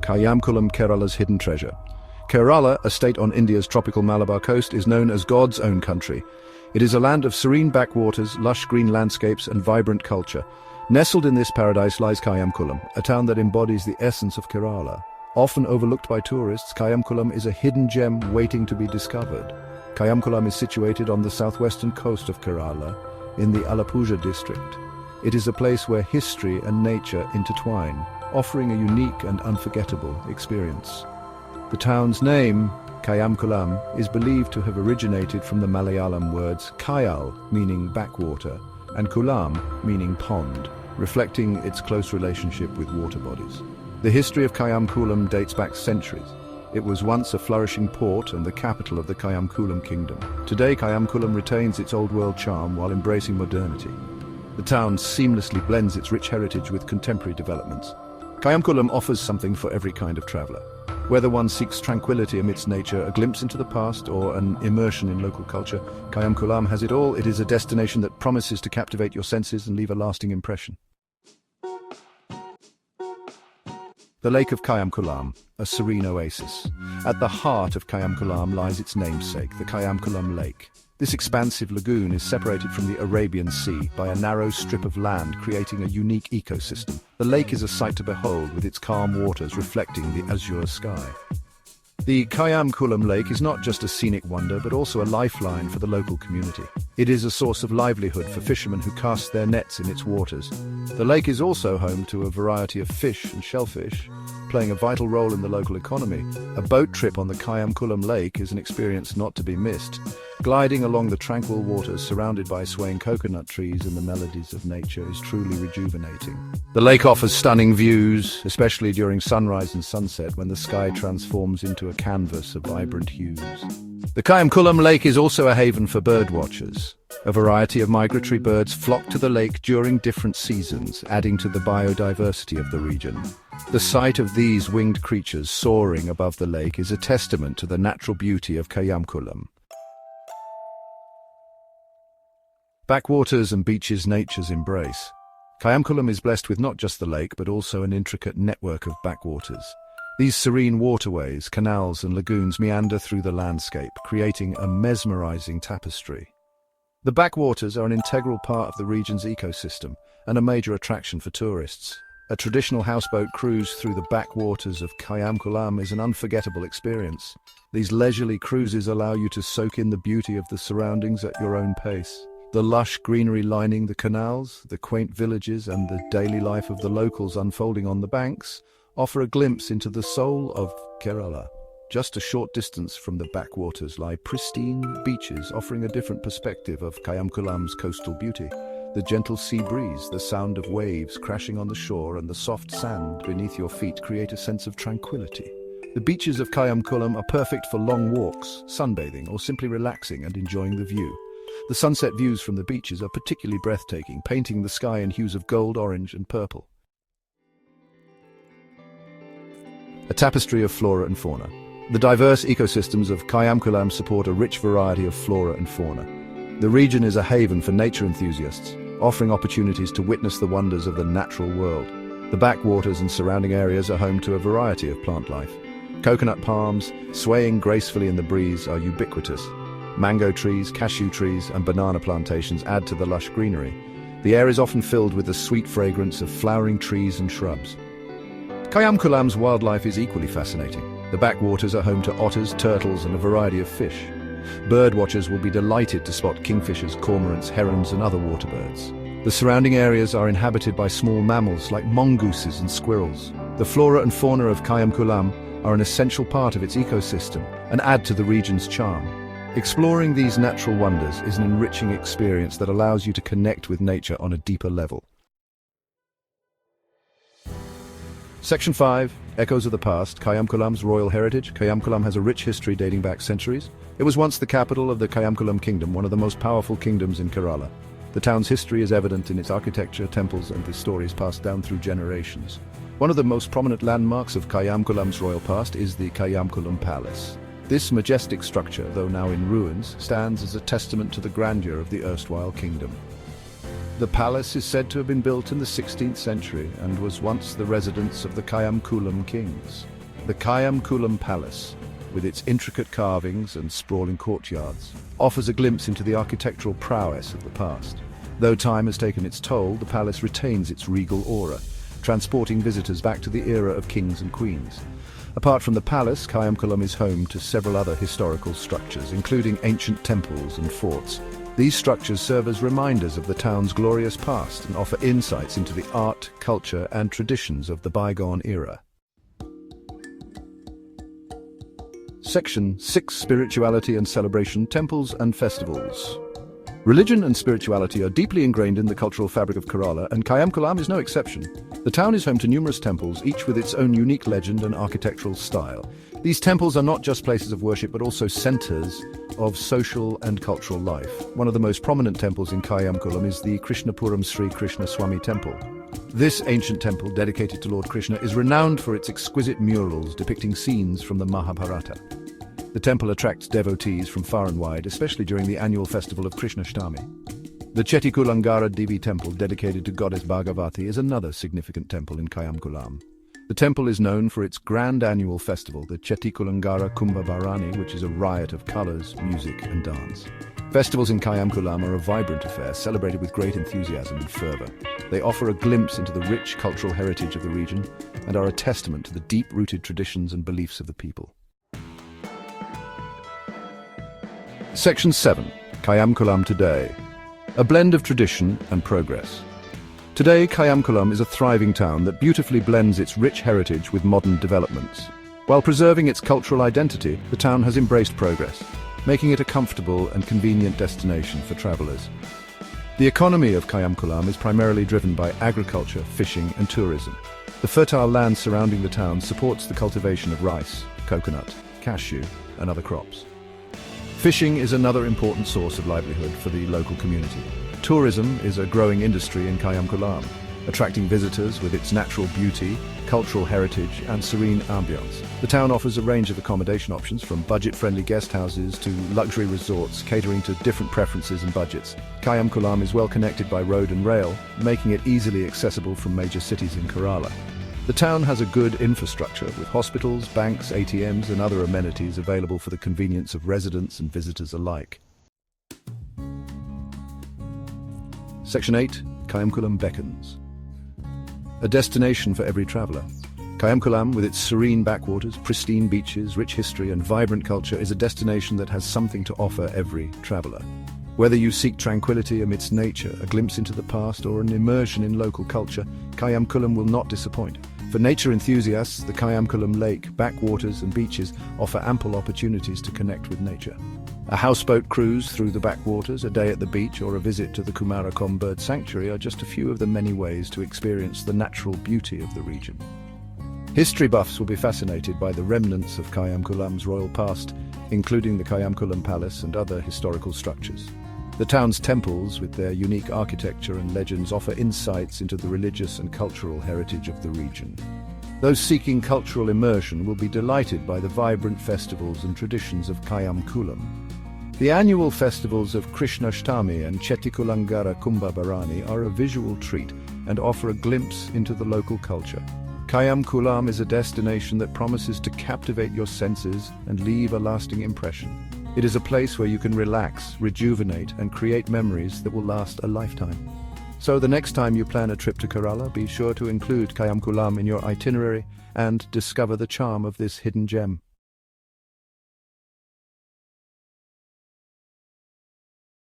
Kayamkulam, Kerala's hidden treasure. Kerala, a state on India's tropical Malabar coast, is known as God's own country. It is a land of serene backwaters, lush green landscapes and vibrant culture. Nestled in this paradise lies Kayamkulam, a town that embodies the essence of Kerala. Often overlooked by tourists, Kayamkulam is a hidden gem waiting to be discovered. Kayamkulam is situated on the southwestern coast of Kerala, in the Alappuzha district. It is a place where history and nature intertwine, offering a unique and unforgettable experience. The town's name, Kayamkulam, is believed to have originated from the Malayalam words kayal, meaning backwater, and kulam, meaning pond, reflecting its close relationship with water bodies. The history of Kayamkulam dates back centuries. It was once a flourishing port and the capital of the Kayamkulam kingdom. Today, Kayamkulam retains its old world charm while embracing modernity. The town seamlessly blends its rich heritage with contemporary developments. Kayamkulam offers something for every kind of traveler. Whether one seeks tranquility amidst nature, a glimpse into the past, or an immersion in local culture, Kayamkulam has it all. It is a destination that promises to captivate your senses and leave a lasting impression. The Lake of Kayamkulam, a serene oasis. At the heart of Kayamkulam lies its namesake, the Kayamkulam Lake. This expansive lagoon is separated from the Arabian Sea by a narrow strip of land, creating a unique ecosystem. The lake is a sight to behold, with its calm waters reflecting the azure sky. The Kayamkulam Lake is not just a scenic wonder, but also a lifeline for the local community. It is a source of livelihood for fishermen who cast their nets in its waters. The lake is also home to a variety of fish and shellfish, playing a vital role in the local economy. A boat trip on the Kayamkulam Lake is an experience not to be missed. Gliding along the tranquil waters surrounded by swaying coconut trees and the melodies of nature is truly rejuvenating. The lake offers stunning views, especially during sunrise and sunset when the sky transforms into a canvas of vibrant hues. The Kayamkulam Lake is also a haven for bird watchers. A variety of migratory birds flock to the lake during different seasons, adding to the biodiversity of the region. The sight of these winged creatures soaring above the lake is a testament to the natural beauty of Kayamkulam. Backwaters and beaches nature's embrace. Kayamkulam is blessed with not just the lake, but also an intricate network of backwaters. These serene waterways, canals and lagoons meander through the landscape, creating a mesmerizing tapestry. The backwaters are an integral part of the region's ecosystem and a major attraction for tourists. A traditional houseboat cruise through the backwaters of Kayamkulam is an unforgettable experience. These leisurely cruises allow you to soak in the beauty of the surroundings at your own pace. The lush greenery lining the canals, the quaint villages and the daily life of the locals unfolding on the banks offer a glimpse into the soul of Kerala. Just a short distance from the backwaters lie pristine beaches offering a different perspective of Kayamkulam's coastal beauty. The gentle sea breeze, the sound of waves crashing on the shore and the soft sand beneath your feet create a sense of tranquility. The beaches of Kayamkulam are perfect for long walks, sunbathing or simply relaxing and enjoying the view. The sunset views from the beaches are particularly breathtaking, painting the sky in hues of gold, orange and purple. A tapestry of flora and fauna. The diverse ecosystems of Kayamkulam support a rich variety of flora and fauna. The region is a haven for nature enthusiasts, offering opportunities to witness the wonders of the natural world. The backwaters and surrounding areas are home to a variety of plant life. Coconut palms, swaying gracefully in the breeze, are ubiquitous. Mango trees, cashew trees, and banana plantations add to the lush greenery. The air is often filled with the sweet fragrance of flowering trees and shrubs. Kayamkulam's wildlife is equally fascinating. The backwaters are home to otters, turtles, and a variety of fish. Bird watchers will be delighted to spot kingfishers, cormorants, herons, and other water birds. The surrounding areas are inhabited by small mammals like mongooses and squirrels. The flora and fauna of Kayamkulam are an essential part of its ecosystem and add to the region's charm. Exploring these natural wonders is an enriching experience that allows you to connect with nature on a deeper level. Section 5. Echoes of the Past. Kayamkulam's Royal Heritage. Kayamkulam has a rich history dating back centuries. It was once the capital of the Kayamkulam Kingdom, one of the most powerful kingdoms in Kerala. The town's history is evident in its architecture, temples, and the stories passed down through generations. One of the most prominent landmarks of Kayamkulam's royal past is the Kayamkulam Palace. This majestic structure, though now in ruins, stands as a testament to the grandeur of the erstwhile kingdom. The palace is said to have been built in the 16th century and was once the residence of the Kayamkulam kings. The Kayamkulam Palace, with its intricate carvings and sprawling courtyards, offers a glimpse into the architectural prowess of the past. Though time has taken its toll, the palace retains its regal aura, transporting visitors back to the era of kings and queens. Apart from the palace, Kayamkulam is home to several other historical structures, including ancient temples and forts. These structures serve as reminders of the town's glorious past and offer insights into the art, culture, and traditions of the bygone era. Section 6: Spirituality and Celebration, Temples and Festivals. Religion and spirituality are deeply ingrained in the cultural fabric of Kerala, and Kayamkulam is no exception. The town is home to numerous temples, each with its own unique legend and architectural style. These temples are not just places of worship, but also centers of social and cultural life. One of the most prominent temples in Kayamkulam is the Krishnapuram Sri Krishna Swami Temple. This ancient temple, dedicated to Lord Krishna, is renowned for its exquisite murals depicting scenes from the Mahabharata. The temple attracts devotees from far and wide, especially during the annual festival of Krishnashtami. The Chettikulangara Devi temple, dedicated to goddess Bhagavati, is another significant temple in Kayamkulam. The temple is known for its grand annual festival, the Chettikulangara Kumbha Bharani, which is a riot of colors, music and dance. Festivals in Kayamkulam are a vibrant affair, celebrated with great enthusiasm and fervor. They offer a glimpse into the rich cultural heritage of the region and are a testament to the deep-rooted traditions and beliefs of the people. Section 7: Kayamkulam Today. A blend of tradition and progress. Today, Kayamkulam is a thriving town that beautifully blends its rich heritage with modern developments. While preserving its cultural identity, the town has embraced progress, making it a comfortable and convenient destination for travelers. The economy of Kayamkulam is primarily driven by agriculture, fishing and tourism. The fertile land surrounding the town supports the cultivation of rice, coconut, cashew and other crops. Fishing is another important source of livelihood for the local community. Tourism is a growing industry in Kayamkulam, attracting visitors with its natural beauty, cultural heritage and serene ambience. The town offers a range of accommodation options, from budget-friendly guest houses to luxury resorts, catering to different preferences and budgets. Kayamkulam is well connected by road and rail, making it easily accessible from major cities in Kerala. The town has a good infrastructure, with hospitals, banks, ATMs and other amenities available for the convenience of residents and visitors alike. Section 8: Kayamkulam Beckons. A destination for every traveler. Kayamkulam, with its serene backwaters, pristine beaches, rich history and vibrant culture, is a destination that has something to offer every traveler. Whether you seek tranquility amidst nature, a glimpse into the past or an immersion in local culture, Kayamkulam will not disappoint. For nature enthusiasts, the Kayamkulam Lake, backwaters and beaches offer ample opportunities to connect with nature. A houseboat cruise through the backwaters, a day at the beach or a visit to the Kumarakom Bird Sanctuary are just a few of the many ways to experience the natural beauty of the region. History buffs will be fascinated by the remnants of Kayamkulam's royal past, including the Kayamkulam Palace and other historical structures. The town's temples, with their unique architecture and legends, offer insights into the religious and cultural heritage of the region. Those seeking cultural immersion will be delighted by the vibrant festivals and traditions of Kayamkulam. The annual festivals of Krishnashtami and Chettikulangara Kumbha Bharani are a visual treat and offer a glimpse into the local culture. Kayamkulam is a destination that promises to captivate your senses and leave a lasting impression. It is a place where you can relax, rejuvenate, and create memories that will last a lifetime. So the next time you plan a trip to Kerala, be sure to include Kayamkulam in your itinerary and discover the charm of this hidden gem.